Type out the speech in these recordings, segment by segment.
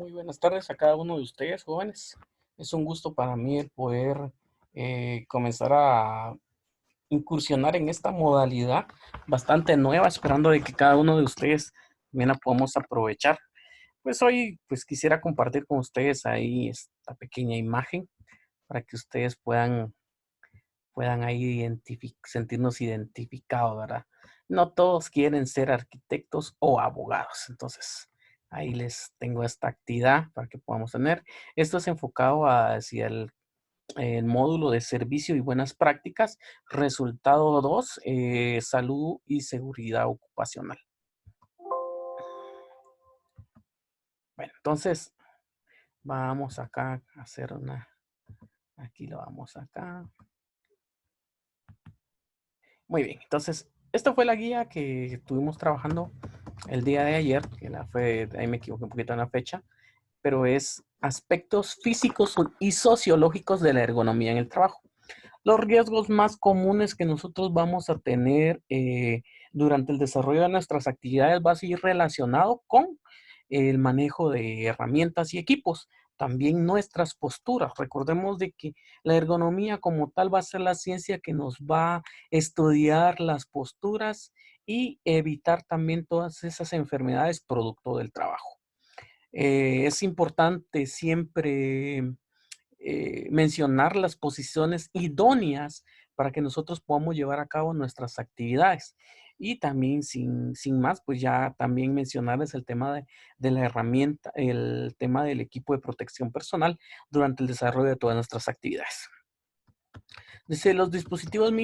Muy buenas tardes a cada uno de ustedes, jóvenes. Es un gusto para mí el poder comenzar a incursionar en esta modalidad bastante nueva, esperando de que cada uno de ustedes también la podamos aprovechar. Pues hoy pues quisiera compartir con ustedes ahí esta pequeña imagen para que ustedes puedan ahí sentirnos identificados, ¿verdad? No todos quieren ser arquitectos o abogados, entonces ahí les tengo esta actividad para que podamos tener. Esto es enfocado hacia el módulo de servicio y buenas prácticas. Resultado 2, salud y seguridad ocupacional. Bueno, entonces vamos acá a hacer aquí lo vamos acá. Muy bien, entonces esta fue la guía que estuvimos trabajando el día de ayer, ahí me equivoqué un poquito en la fecha, pero es aspectos físicos y sociológicos de la ergonomía en el trabajo. Los riesgos más comunes que nosotros vamos a tener durante el desarrollo de nuestras actividades va a seguir relacionado con el manejo de herramientas y equipos. También nuestras posturas. Recordemos de que la ergonomía como tal va a ser la ciencia que nos va a estudiar las posturas y evitar también todas esas enfermedades producto del trabajo. Es importante siempre mencionar las posiciones idóneas para que nosotros podamos llevar a cabo nuestras actividades. Y también, sin más, pues ya también mencionarles el tema de la herramienta, el tema del equipo de protección personal durante el desarrollo de todas nuestras actividades. Dice, los dispositivos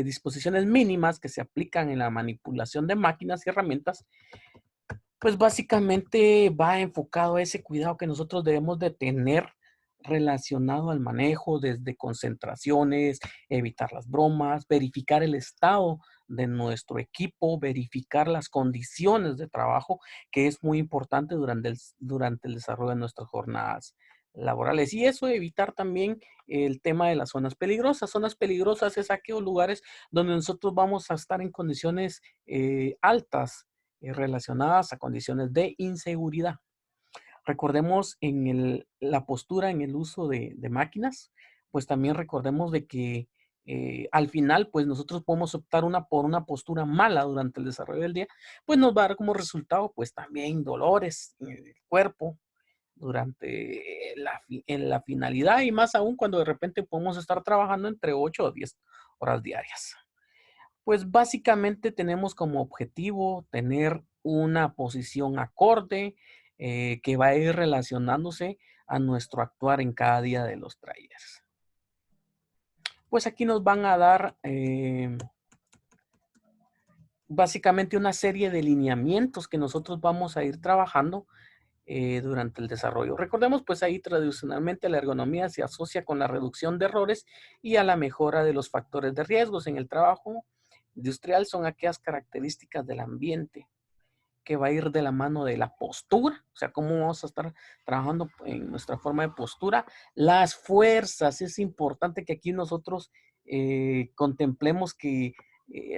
disposiciones mínimas que se aplican en la manipulación de máquinas y herramientas, pues básicamente va enfocado a ese cuidado que nosotros debemos de tener relacionado al manejo, desde concentraciones, evitar las bromas, verificar el estado de nuestro equipo, verificar las condiciones de trabajo, que es muy importante durante el desarrollo de nuestras jornadas laborales. Y eso evitar también el tema de las zonas peligrosas. Zonas peligrosas es aquellos lugares donde nosotros vamos a estar en condiciones altas relacionadas a condiciones de inseguridad. Recordemos la postura en el uso de máquinas, pues también recordemos de que al final, pues nosotros podemos optar por una postura mala durante el desarrollo del día, pues nos va a dar como resultado, pues también dolores en el cuerpo durante en la finalidad y más aún cuando de repente podemos estar trabajando entre 8 o 10 horas diarias. Pues básicamente tenemos como objetivo tener una posición acorde que va a ir relacionándose a nuestro actuar en cada día de los talleres. Pues aquí nos van a dar básicamente una serie de lineamientos que nosotros vamos a ir trabajando durante el desarrollo. Recordemos, pues ahí tradicionalmente la ergonomía se asocia con la reducción de errores y a la mejora de los factores de riesgos en el trabajo industrial. Son aquellas características del ambiente que va a ir de la mano de la postura, o sea, cómo vamos a estar trabajando en nuestra forma de postura. Las fuerzas, es importante que aquí nosotros contemplemos que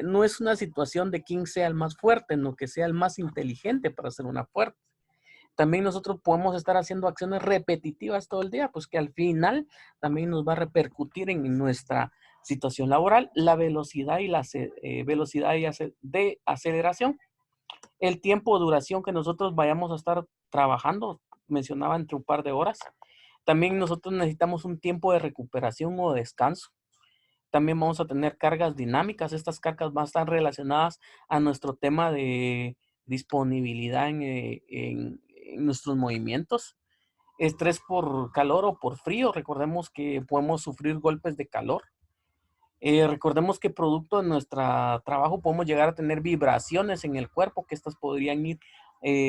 no es una situación de quién sea el más fuerte, no que sea el más inteligente para ser una fuerza. También nosotros podemos estar haciendo acciones repetitivas todo el día, pues que al final también nos va a repercutir en nuestra situación laboral, la velocidad y velocidad de aceleración, el tiempo de duración que nosotros vayamos a estar trabajando, mencionaba entre un par de horas. También nosotros necesitamos un tiempo de recuperación o descanso. También vamos a tener cargas dinámicas. Estas cargas van a estar relacionadas a nuestro tema de disponibilidad en nuestros movimientos. Estrés por calor o por frío. Recordemos que podemos sufrir golpes de calor. Recordemos que producto de nuestro trabajo podemos llegar a tener vibraciones en el cuerpo, que estas podrían ir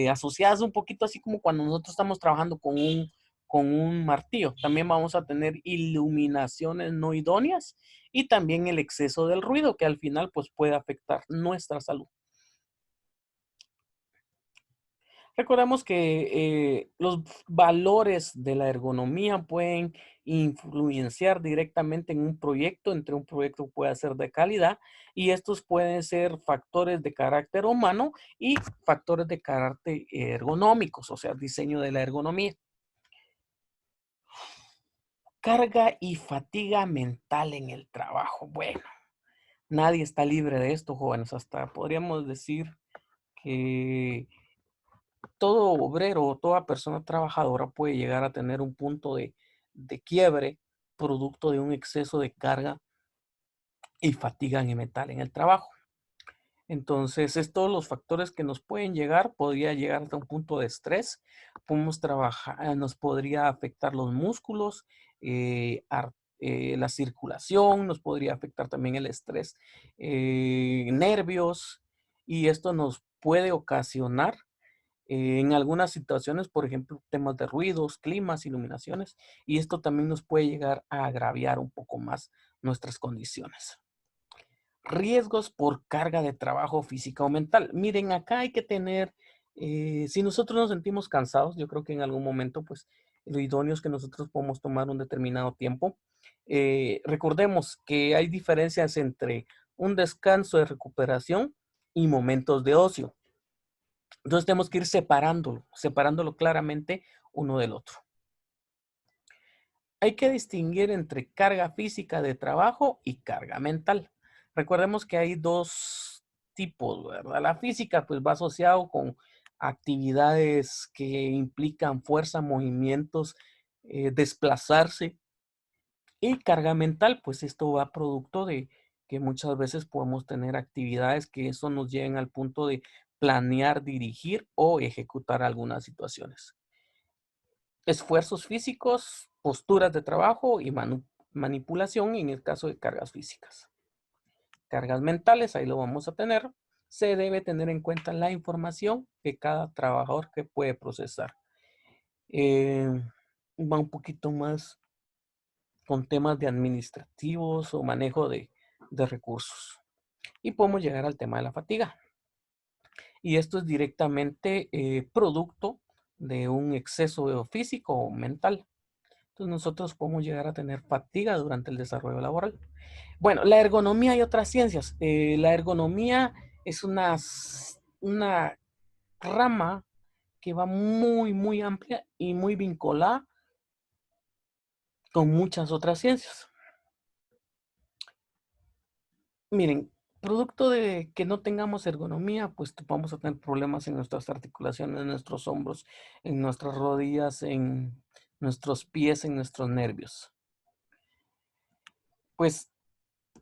asociadas un poquito así como cuando nosotros estamos trabajando con un martillo. También vamos a tener iluminaciones no idóneas y también el exceso del ruido, que al final pues puede afectar nuestra salud. Recordemos que los valores de la ergonomía pueden influenciar directamente en un proyecto, entre un proyecto puede ser de calidad y estos pueden ser factores de carácter humano y factores de carácter ergonómicos, o sea, diseño de la ergonomía. Carga y fatiga mental en el trabajo. Bueno, nadie está libre de esto, jóvenes. Hasta podríamos decir que todo obrero o toda persona trabajadora puede llegar a tener un punto de quiebre producto de un exceso de carga y fatiga mental en el trabajo. Entonces, es todos los factores que nos pueden llegar, podría llegar hasta un punto de estrés, podemos trabajar, nos podría afectar los músculos, la circulación, nos podría afectar también el estrés, nervios, y esto nos puede ocasionar en algunas situaciones, por ejemplo, temas de ruidos, climas, iluminaciones, y esto también nos puede llegar a agraviar un poco más nuestras condiciones. Riesgos por carga de trabajo física o mental. Miren, acá hay que tener, si nosotros nos sentimos cansados, yo creo que en algún momento, pues, lo idóneo es que nosotros podamos tomar un determinado tiempo. Recordemos que hay diferencias entre un descanso de recuperación y momentos de ocio. Entonces tenemos que ir separándolo claramente uno del otro. Hay que distinguir entre carga física de trabajo y carga mental. Recordemos que hay dos tipos, ¿verdad? La física pues va asociado con actividades que implican fuerza, movimientos, desplazarse y carga mental, pues esto va producto de que muchas veces podemos tener actividades que eso nos lleven al punto de planear, dirigir o ejecutar algunas situaciones. Esfuerzos físicos, posturas de trabajo y manipulación en el caso de cargas físicas. Cargas mentales, ahí lo vamos a tener. Se debe tener en cuenta la información que cada trabajador que puede procesar. Eh, Va un poquito más con temas de administrativos o manejo de recursos. Y podemos llegar al tema de la fatiga. Y esto es directamente producto de un exceso físico o mental. Entonces nosotros podemos llegar a tener fatiga durante el desarrollo laboral. Bueno, la ergonomía y otras ciencias. La ergonomía es una rama que va muy, muy amplia y muy vinculada con muchas otras ciencias. Miren, producto de que no tengamos ergonomía, pues vamos a tener problemas en nuestras articulaciones, en nuestros hombros, en nuestras rodillas, en nuestros pies, en nuestros nervios. Pues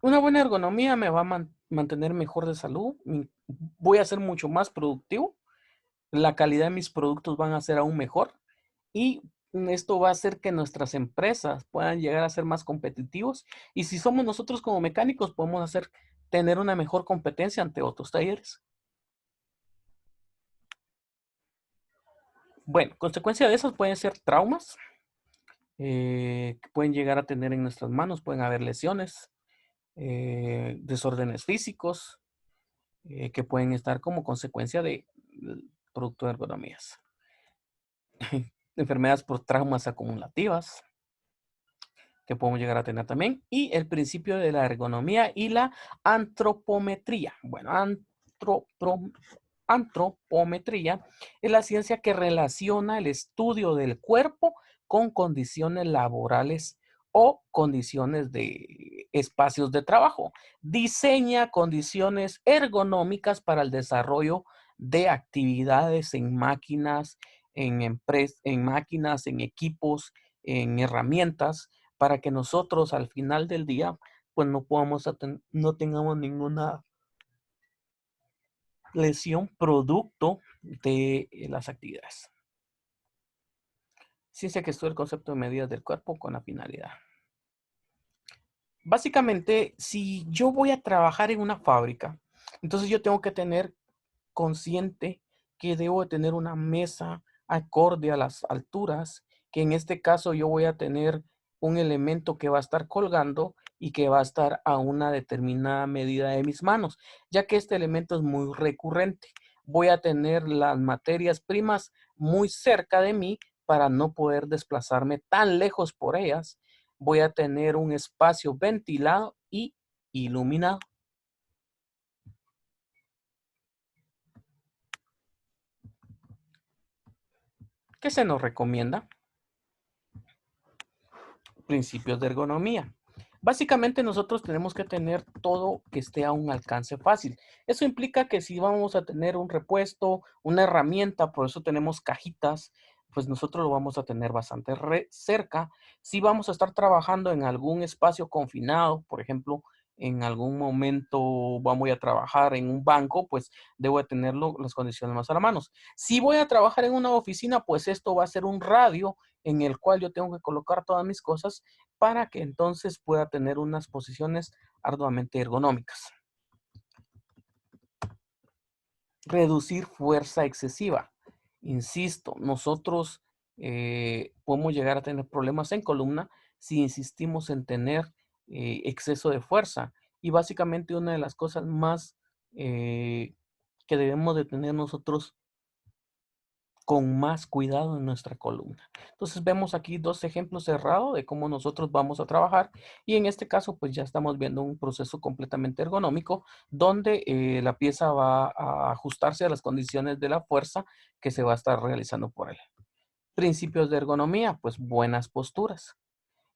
una buena ergonomía me va a mantener mejor de salud, voy a ser mucho más productivo, la calidad de mis productos van a ser aún mejor y esto va a hacer que nuestras empresas puedan llegar a ser más competitivos y si somos nosotros como mecánicos podemos tener una mejor competencia ante otros talleres. Bueno, consecuencia de esas pueden ser traumas que pueden llegar a tener en nuestras manos, pueden haber lesiones, desórdenes físicos, que pueden estar como consecuencia de producto de ergonomías. Enfermedades por traumas acumulativas que podemos llegar a tener también. Y el principio de la ergonomía y la antropometría. Bueno, antropometría es la ciencia que relaciona el estudio del cuerpo con condiciones laborales o condiciones de espacios de trabajo. Diseña condiciones ergonómicas para el desarrollo de actividades en máquinas, en máquinas, en equipos, en herramientas, para que nosotros al final del día, pues no tengamos ninguna lesión producto de las actividades. Ciencia que estudia el concepto de medidas del cuerpo con la finalidad. Básicamente, si yo voy a trabajar en una fábrica, entonces yo tengo que tener consciente que debo de tener una mesa acorde a las alturas, que en este caso yo voy a tener un elemento que va a estar colgando y que va a estar a una determinada medida de mis manos, ya que este elemento es muy recurrente. voy a tener las materias primas muy cerca de mí para no poder desplazarme tan lejos por ellas. Voy a tener un espacio ventilado y iluminado. ¿Qué se nos recomienda? Principios de ergonomía. Básicamente nosotros tenemos que tener todo que esté a un alcance fácil. Eso implica que si vamos a tener un repuesto, una herramienta, por eso tenemos cajitas, pues nosotros lo vamos a tener bastante cerca. Si vamos a estar trabajando en algún espacio confinado, por ejemplo, en algún momento vamos a trabajar en un banco, pues debo de tenerlo las condiciones más a la mano. Si voy a trabajar en una oficina, pues esto va a ser un radio en el cual yo tengo que colocar todas mis cosas para que entonces pueda tener unas posiciones arduamente ergonómicas. Reducir fuerza excesiva. Insisto, nosotros podemos llegar a tener problemas en columna si insistimos en tener exceso de fuerza. Y básicamente una de las cosas más que debemos de tener nosotros con más cuidado en nuestra columna. Entonces vemos aquí dos ejemplos cerrados de cómo nosotros vamos a trabajar y en este caso pues ya estamos viendo un proceso completamente ergonómico donde la pieza va a ajustarse a las condiciones de la fuerza que se va a estar realizando por él. Principios de ergonomía, pues buenas posturas.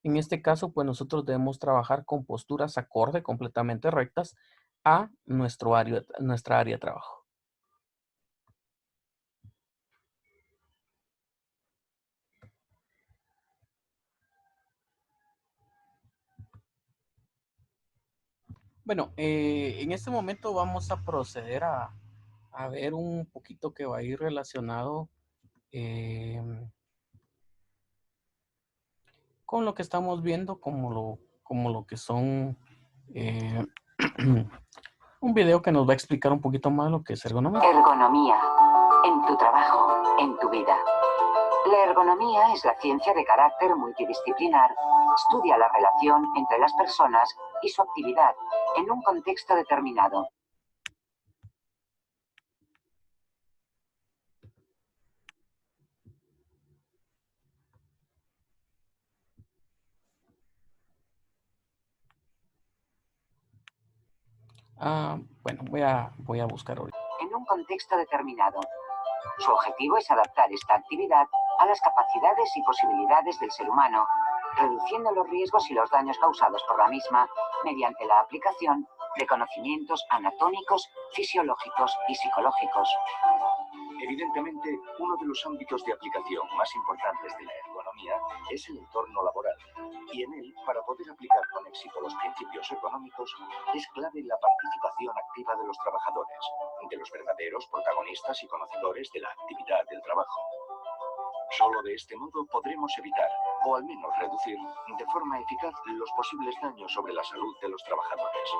En este caso pues nosotros debemos trabajar con posturas acorde, completamente rectas a nuestra área de trabajo. Bueno, en este momento vamos a proceder a ver un poquito que va a ir relacionado con lo que estamos viendo, como lo que son eh, un video que nos va a explicar un poquito más lo que es ergonomía. Ergonomía, en tu trabajo, en tu vida. La ergonomía es la ciencia de carácter multidisciplinar. Estudia la relación entre las personas y su actividad en un contexto determinado. Bueno, voy a buscar ahorita. En un contexto determinado. Su objetivo es adaptar esta actividad a las capacidades y posibilidades del ser humano, reduciendo los riesgos y los daños causados por la misma mediante la aplicación de conocimientos anatómicos, fisiológicos y psicológicos. Evidentemente, uno de los ámbitos de aplicación más importantes de la ergonomía es el entorno laboral, y en él, para poder aplicar con éxito los principios ergonómicos, es clave la participación activa de los trabajadores, de los verdaderos protagonistas y conocedores de la actividad del trabajo. Solo de este modo podremos evitar, o al menos reducir, de forma eficaz los posibles daños sobre la salud de los trabajadores.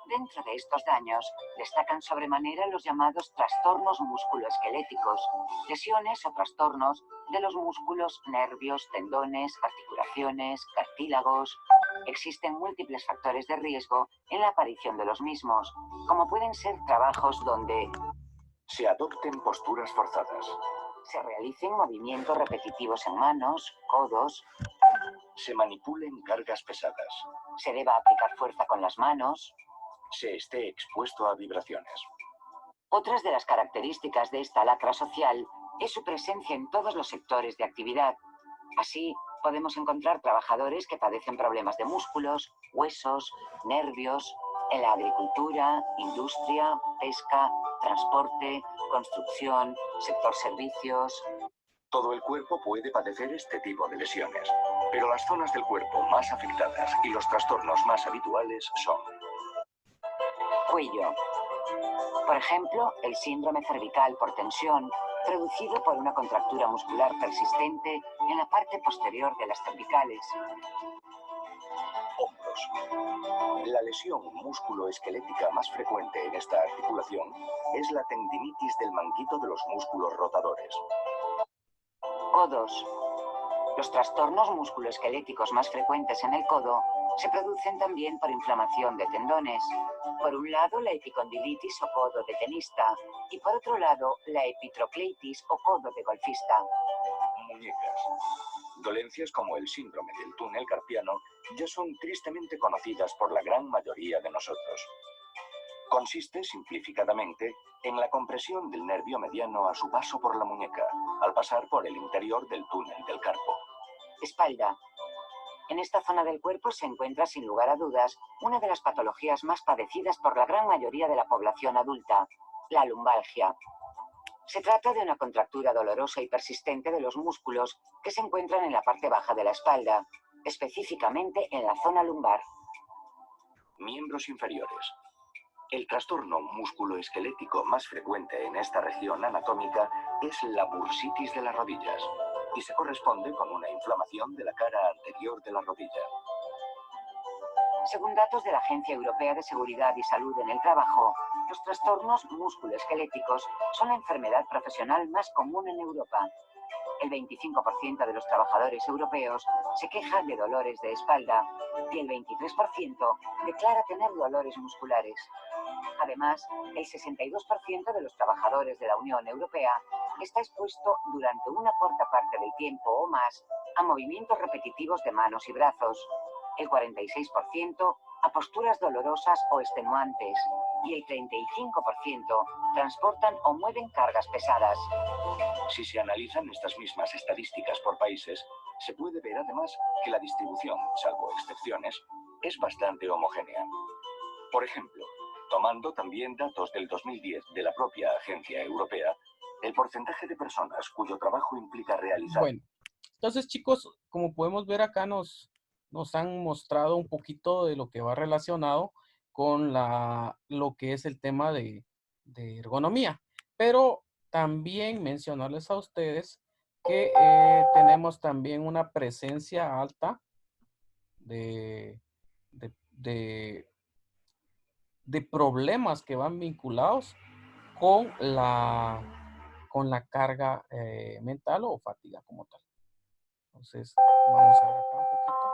Dentro de estos daños, destacan sobremanera los llamados trastornos musculoesqueléticos, lesiones o trastornos de los músculos, nervios, tendones, articulaciones, cartílagos. Existen múltiples factores de riesgo en la aparición de los mismos, como pueden ser trabajos donde se adopten posturas forzadas, se realicen movimientos repetitivos en manos, codos, se manipulen cargas pesadas, se deba aplicar fuerza con las manos, se esté expuesto a vibraciones. Otras de las características de esta lacra social es su presencia en todos los sectores de actividad. Así, podemos encontrar trabajadores que padecen problemas de músculos, huesos, nervios, en la agricultura, industria, pesca, transporte, construcción, sector servicios. Todo el cuerpo puede padecer este tipo de lesiones, pero las zonas del cuerpo más afectadas y los trastornos más habituales son cuello. Por ejemplo, el síndrome cervical por tensión, producido por una contractura muscular persistente en la parte posterior de las cervicales. Hombros. La lesión musculoesquelética más frecuente en esta articulación es la tendinitis del manguito de los músculos rotadores. Codos. Los trastornos musculoesqueléticos más frecuentes en el codo se producen también por inflamación de tendones. Por un lado, la epicondilitis o codo de tenista, y por otro lado, la epitrocleitis o codo de golfista. Muñecas. Dolencias como el síndrome del túnel carpiano ya son tristemente conocidas por la gran mayoría de nosotros. Consiste, simplificadamente, en la compresión del nervio mediano a su paso por la muñeca, al pasar por el interior del túnel del carpo. Espalda. En esta zona del cuerpo se encuentra, sin lugar a dudas, una de las patologías más padecidas por la gran mayoría de la población adulta, la lumbalgia. Se trata de una contractura dolorosa y persistente de los músculos que se encuentran en la parte baja de la espalda, específicamente en la zona lumbar. Miembros inferiores. El trastorno musculoesquelético más frecuente en esta región anatómica es la bursitis de las rodillas y se corresponde con una inflamación de la cara anterior de la rodilla. Según datos de la Agencia Europea de Seguridad y Salud en el Trabajo, los trastornos musculoesqueléticos son la enfermedad profesional más común en Europa. El 25% de los trabajadores europeos se queja de dolores de espalda y el 23% declara tener dolores musculares. Además, el 62% de los trabajadores de la Unión Europea está expuesto durante una cuarta parte del tiempo o más a movimientos repetitivos de manos y brazos, el 46% a posturas dolorosas o extenuantes y el 35% transportan o mueven cargas pesadas. Si se analizan estas mismas estadísticas por países, se puede ver además que la distribución, salvo excepciones, es bastante homogénea. Por ejemplo, tomando también datos del 2010 de la propia agencia europea, el porcentaje de personas cuyo trabajo implica realizar... Bueno, entonces chicos, como podemos ver acá nos han mostrado un poquito de lo que va relacionado con lo que es el tema de ergonomía. Pero también mencionarles a ustedes que tenemos también una presencia alta de, de, de- de problemas que van vinculados con la carga mental o fatiga como tal. Entonces, vamos a ver acá un poquito.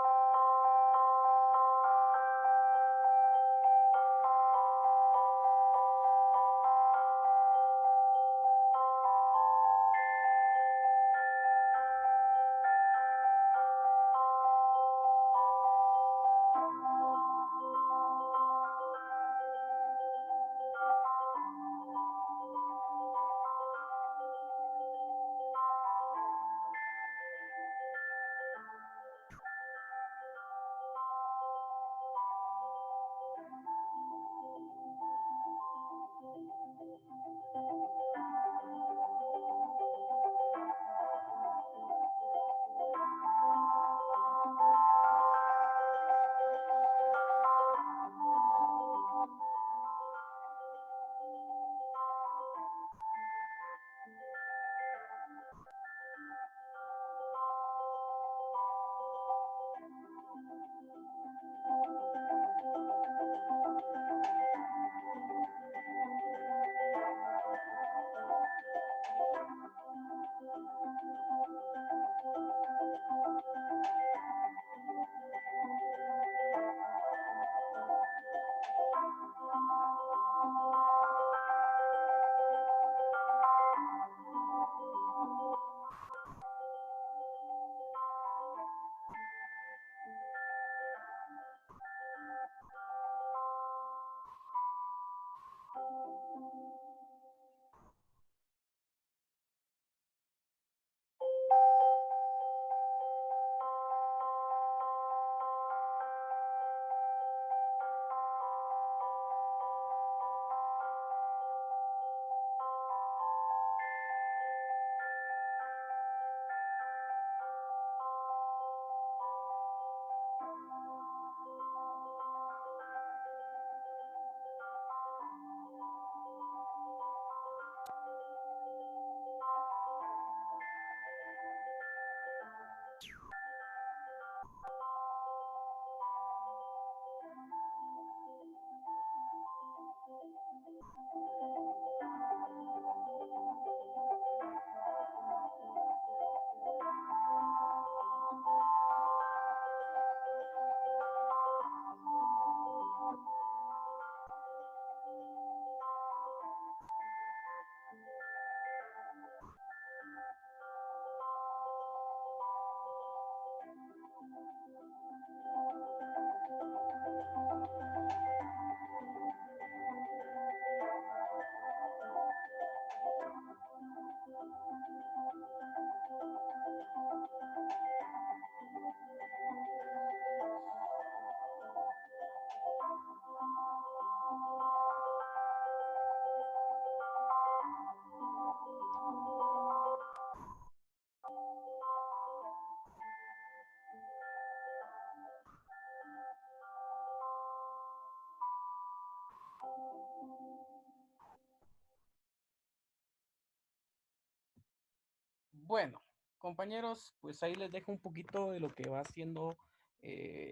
Bueno, compañeros, pues ahí les dejo un poquito de lo que va siendo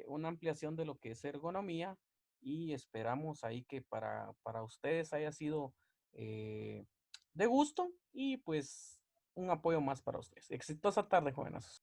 una ampliación de lo que es ergonomía y esperamos ahí que para ustedes haya sido de gusto y pues un apoyo más para ustedes. Exitosa tarde, jóvenes.